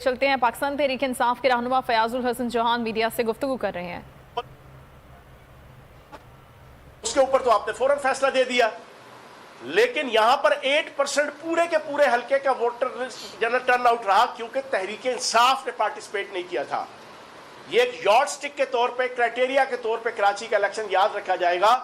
चलते हैं, पाकिस्तान तहरीक इंसाफ के रहनुमा फयाजुल हसन चौहान मीडिया से गुफ्तगू कर रहे हैं। उसके ऊपर तो आपने फौरन फैसला दे दिया, लेकिन यहां पर 8% पूरे के पूरे हल्के का वोटर जनरल टर्न आउट रहा, क्योंकि तहरीक इंसाफ ने पार्टिसिपेट नहीं किया था। ये एक यॉर्ड स्टिक के तौर पे, क्राइटेरिया के तौर पे कराची का इलेक्शन याद रखा जाएगा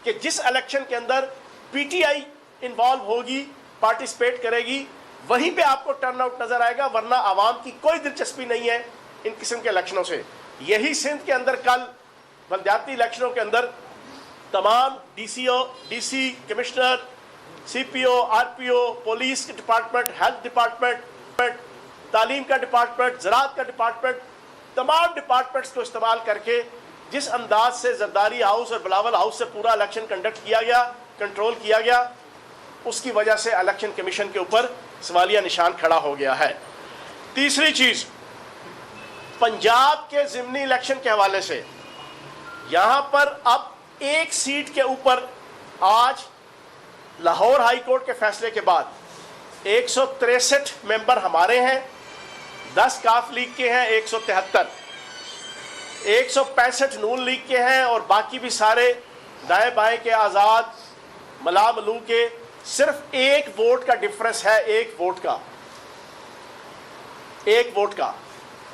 कि जिस इलेक्शन के अंदर पीटीआई इन्वॉल्व होगी, पार्टिसिपेट करेगी, वहीं पे आपको टर्न आउट नजर आएगा, वरना आवाम की कोई दिलचस्पी नहीं है इन किस्म के इलेक्शनों से। यही सिंध के अंदर कल बलदियाती इलेक्शनों के अंदर तमाम DC, commissioner, CPO, RPO, police के डिपार्टमेंट, हेल्थ डिपार्टमेंट, तालीम का डिपार्टमेंट, ज़राअत का डिपार्टमेंट, तमाम डिपार्टमेंट्स को इस्तेमाल करके जिस अंदाज से जरदारी हाउस और बिलावल हाउस से पूरा इलेक्शन कंडक्ट किया गया, कंट्रोल किया गया, उसकी वजह से इलेक्शन कमीशन के ऊपर सवालिया निशान खड़ा हो गया है। तीसरी चीज, पंजाब के ज़िमनी इलेक्शन के हवाले से यहां पर अब एक सीट के ऊपर आज लाहौर हाई कोर्ट के फैसले के बाद 163 मेंबर हमारे हैं, 10 काफ लीग के हैं, 173, 165 नून लीग के हैं और बाकी भी सारे दाएं बाएं के, आज़ाद, मला मलू के। सिर्फ एक वोट का डिफरेंस है, एक वोट का।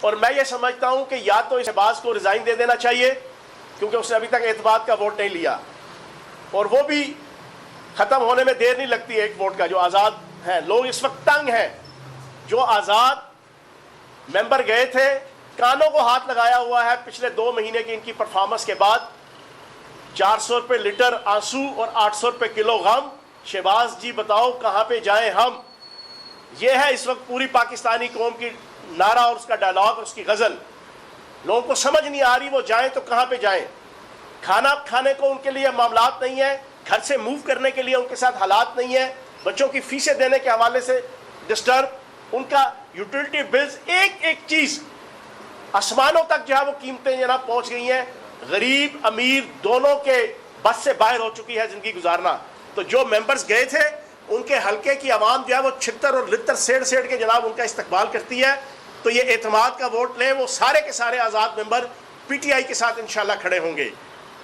और मैं ये समझता हूं कि या तो इस शहबाज को रिजाइन दे देना चाहिए, क्योंकि उसने अभी तक एतमाद का वोट नहीं लिया, और वो भी खत्म होने में देर नहीं लगती एक वोट का। जो आज़ाद हैं, लोग इस वक्त तंग हैं। जो आज़ाद मेंबर गए थे, कानों को हाथ लगाया हुआ है पिछले 2 महीने की इनकी परफॉर्मेंस के बाद। 400 रुपये लीटर आंसू और 800 रुपये किलो गम। शहबाज जी बताओ कहां पे जाएं हम? यह है इस वक्त पूरी पाकिस्तानी कौम की नारा और उसका डायलॉग और उसकी गजल। लोगों को समझ नहीं आ रही वो जाएं तो कहां पे जाएं। खाना खाने को उनके लिए मामलात नहीं है, घर से मूव करने के लिए उनके साथ हालात नहीं है, बच्चों की फीसें देने के हवाले से डिस्टर्ब, उनका यूटिलिटी बिल्स, एक एक चीज आसमानों तक जो है वो कीमतें जनाब पहुंच गई हैं। गरीब अमीर दोनों के बस से बाहर हो चुकी है जिंदगी गुजारना। तो जो मेंबर्स गए थे, उनके हल्के की आवाम जो है वो छितर और लितर सेड़ के जनाब उनका इस्तकबाल करती है। तो ये एतमाद का वोट लें, वो सारे के सारे आज़ाद मेंबर पीटीआई के साथ इंशाल्लाह खड़े होंगे।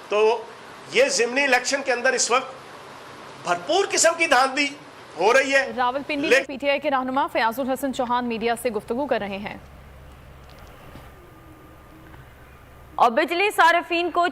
तो ये ज़िमनी इलेक्शन के अंदर इस वक्त भरपूर किस्म की धांधली हो रही है। रावलपिंडी में पीटीआई के रहनुमा फयाजुल हसन चौहान मीडिया से गुफ्तगू कर रहे हैं। और बिजली सार्फिन को